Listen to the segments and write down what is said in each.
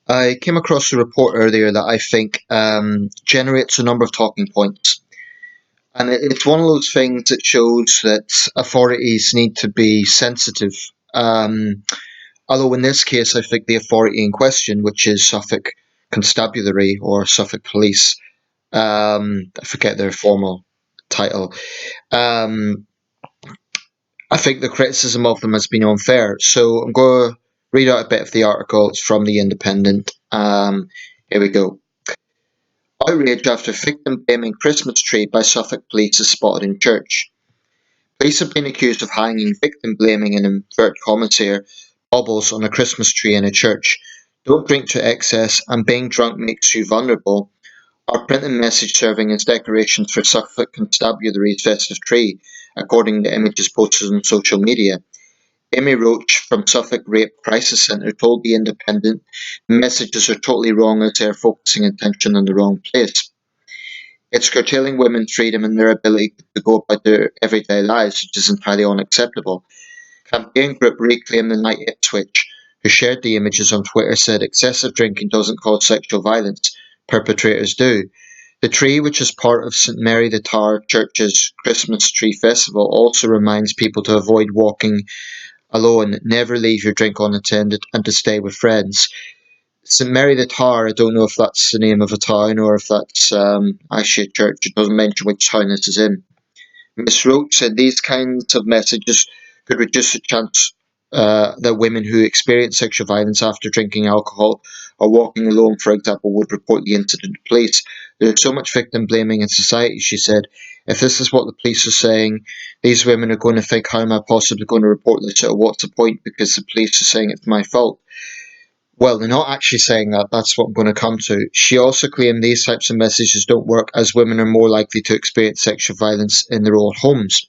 I came across a report earlier that I think generates a number of talking points. And it's one of those things that shows that authorities need to be sensitive. Um, Although in this case, I think the authority in question, which is Suffolk Constabulary or Suffolk Police, I forget their formal title, um, I think the criticism of them has been unfair. So I'm going to read out a bit of the article. It's from The Independent. Here we go. Outrage after victim blaming Christmas tree by Suffolk police is spotted in church. Police have been accused of hanging victim blaming in inverted commas here baubles on a Christmas tree in a church. Don't drink to excess and being drunk makes you vulnerable are printed message serving as decorations for Suffolk Constabulary's festive tree, according to images posted on social media. Amy Roach from Suffolk Rape Crisis Centre told The Independent the messages are totally wrong as they are focusing attention on the wrong place. It's curtailing women's freedom and their ability to go about their everyday lives, which is entirely unacceptable. Campaign group Reclaim the Night Ipswich, who shared the images on Twitter, said excessive drinking doesn't cause sexual violence, perpetrators do. The tree, which is part of St Mary the Tower Church's Christmas Tree Festival, also reminds people to avoid walking alone, never leave your drink unattended, and to stay with friends. St Mary the Tower, I don't know if that's the name of a town or if that's actually a church. It doesn't mention which town this is in. Miss Roach said these kinds of messages could reduce the chance that women who experience sexual violence after drinking alcohol or walking alone, for example, would report the incident to police. There's so much victim blaming in society, she said. If this is what the police are saying, these women are going to think, how am I possibly going to report this? Or what's the point? Because the police are saying it's my fault. Well, they're not actually saying that. That's what I'm going to come to. She also claimed these types of messages don't work as women are more likely to experience sexual violence in their own homes.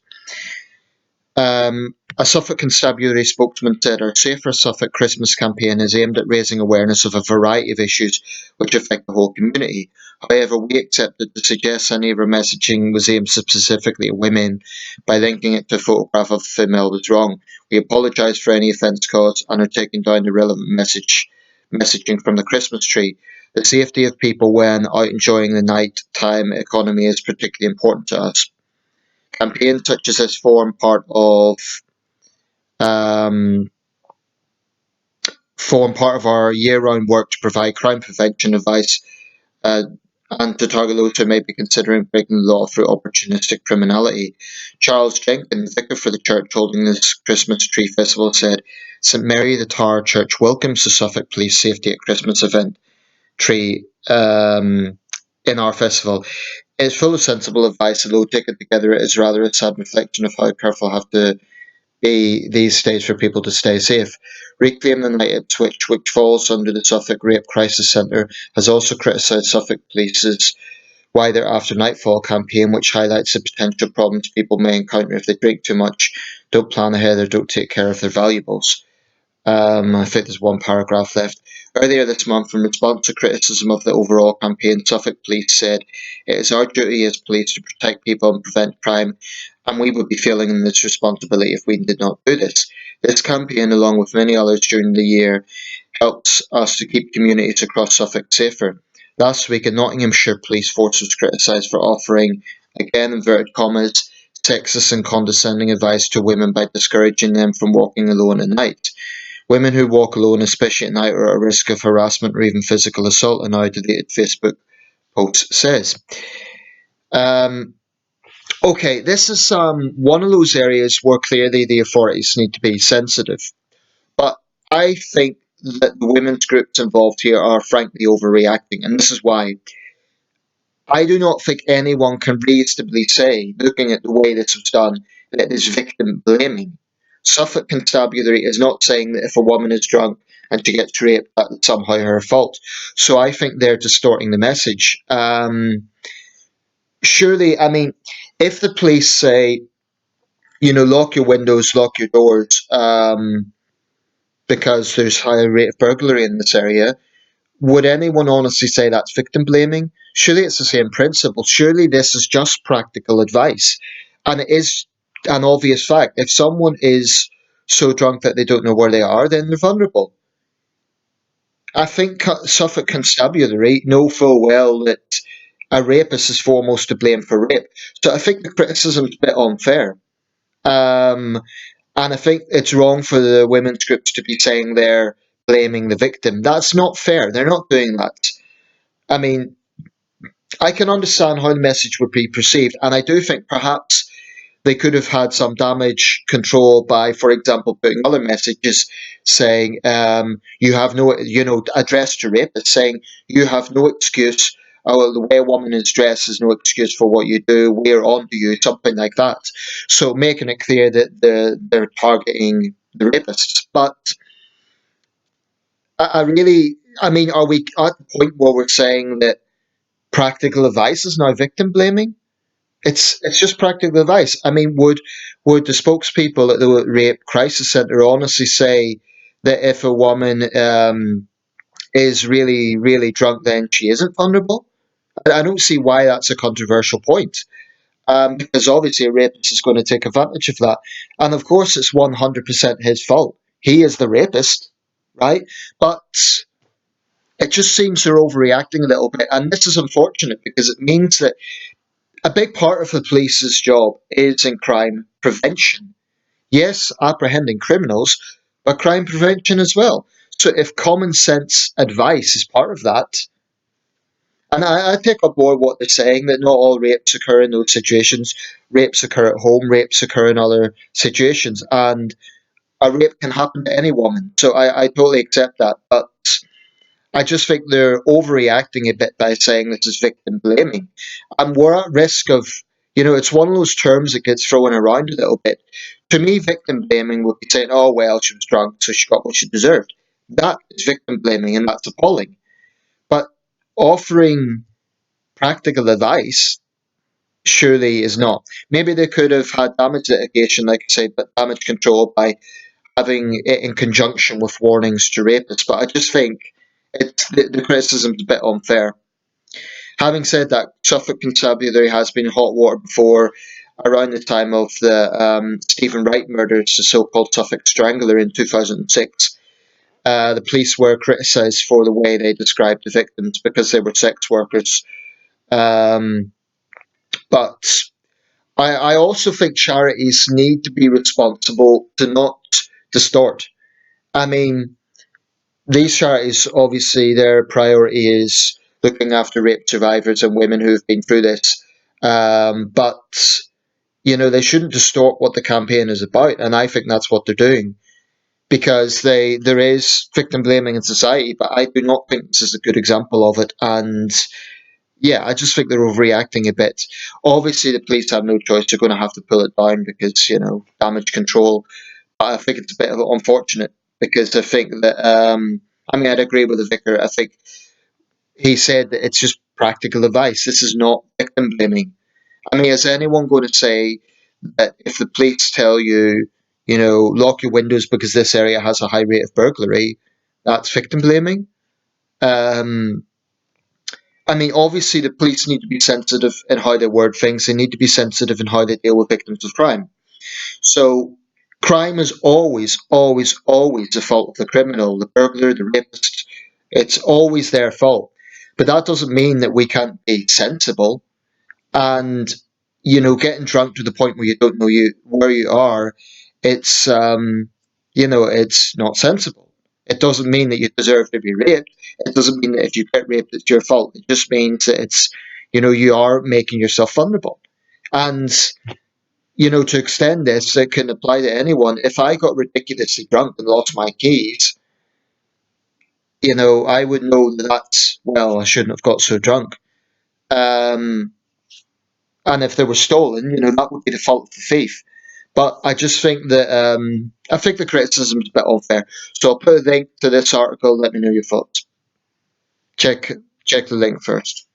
A Suffolk Constabulary spokesman said our Safer Suffolk Christmas campaign is aimed at raising awareness of a variety of issues which affect the whole community. However, we accepted to suggest any of our messaging was aimed specifically at women by linking it to a photograph of a female was wrong. We apologise for any offence caused and are taking down the relevant messaging from the Christmas tree. The safety of people when out enjoying the nighttime economy is particularly important to us. Campaigns such as this um, form part of our year-round work to provide crime prevention advice uh, and to target those who may be considering breaking the law through opportunistic criminality. Charles Jenkins, vicar for the church holding this Christmas tree festival, said, St Mary the Tower Church welcomes the Suffolk Police Safety at Christmas event tree in our festival. It's full of sensible advice, although taken together it is rather a sad reflection of how careful I have to be these days for people to stay safe. Reclaim the Night Ipswich, which falls under the Suffolk Rape Crisis Centre, has also criticised Suffolk Police's Why They're After Nightfall campaign, which highlights the potential problems people may encounter if they drink too much, don't plan ahead, or don't take care of their valuables. I think there's one paragraph left. Earlier this month, in response to criticism of the overall campaign, Suffolk Police said, it is our duty as police to protect people and prevent crime, and we would be failing this responsibility if we did not do this. This campaign, along with many others during the year, helps us to keep communities across Suffolk safer. Last week, a Nottinghamshire police force was criticised for offering, again inverted commas, sexist and condescending advice to women by discouraging them from walking alone at night. Women who walk alone, especially at night, are at risk of harassment or even physical assault, a now deleted Facebook post says. Um, okay, this is one of those areas where clearly the authorities need to be sensitive. But I think that the women's groups involved here are frankly overreacting, and this is why. I do not think anyone can reasonably say, looking at the way this was done, that it is victim blaming. Suffolk Constabulary is not saying that if a woman is drunk and she gets raped, that's somehow her fault. So I think they're distorting the message. Surely, I mean, if the police say, lock your windows, lock your doors, because there's higher rate of burglary in this area, would anyone honestly say that's victim blaming? Surely it's the same principle. Surely this is just practical advice. And it is an obvious fact. If someone is so drunk that they don't know where they are, then they're vulnerable. I think Suffolk Constabulary know full well that a rapist is foremost to blame for rape. So I think the criticism's a bit unfair. Um, and I think it's wrong for the women's groups to be saying they're blaming the victim. That's not fair. They're not doing that. I mean, I can understand how the message would be perceived, and I do think perhaps they could have had some damage control by, for example, putting other messages saying, you have no, addressed to rapists, saying, you have no excuse. Oh, the way a woman is dressed is no excuse for what you do. We're on to you, something like that. So making it clear that they're targeting the rapists. But I really, I mean, are we at the point where we're saying that practical advice is now victim blaming? It's just practical advice. I mean, would the spokespeople at the rape crisis centre honestly say that if a woman is really drunk, then she isn't vulnerable? I don't see why that's a controversial point. Because obviously a rapist is going to take advantage of that, and of course it's 100% his fault. He is the rapist, right? But it just seems they're overreacting a little bit, and this is unfortunate because it means that a big part of the police's job is in crime prevention. Yes, apprehending criminals, but crime prevention as well. So if common sense advice is part of that, and I take on board what they're saying that not all rapes occur in those situations. Rapes occur at home, rapes occur in other situations, and a rape can happen to any woman. So I totally accept that. But I just think they're overreacting a bit by saying this is victim blaming. And we're at risk of, it's one of those terms that gets thrown around a little bit. To me, victim blaming would be saying, oh, well, she was drunk, so she got what she deserved. That is victim blaming, and that's appalling. But offering practical advice surely is not. Maybe they could have had damage litigation, like I say, but damage control by having it in conjunction with warnings to rapists. But I just think the criticism's a bit unfair. Having said that, Suffolk Constabulary has been in hot water before. Around the time of the Stephen Wright murders, the so-called Suffolk Strangler in 2006, the police were criticised for the way they described the victims because they were sex workers. Um, but I also think charities need to be responsible to not distort. I mean, these charities, obviously, their priority is looking after rape survivors and women who've been through this. But they shouldn't distort what the campaign is about, and I think that's what they're doing because there is victim blaming in society, but I do not think this is a good example of it. And yeah, I just think they're overreacting a bit. Obviously, the police have no choice; they're going to have to pull it down because damage control. But I think it's a bit of unfortunate because I think that I mean I'd agree with the vicar. I think he said that it's just practical advice. This is not victim blaming. I mean, is anyone going to say that if the police tell you, lock your windows because this area has a high rate of burglary, that's victim blaming? Um, I mean, obviously, the police need to be sensitive in how they word things. They need to be sensitive in how they deal with victims of crime. So, crime is always the fault of the criminal, the burglar, the rapist. It's always their fault. But that doesn't mean that we can't be sensible and getting drunk to the point where you don't know where you are. It's it's not sensible. It doesn't mean that you deserve to be raped. It doesn't mean that if you get raped it's your fault. It just means that it's you are making yourself vulnerable. And to extend this, it can apply to anyone. If I got ridiculously drunk and lost my keys, I would know that that's, well, I shouldn't have got so drunk. Um, and if they were stolen, that would be the fault of the thief. But I just think that I think the criticism is a bit unfair. So I'll put a link to this article. Let me know your thoughts. Check check the link first.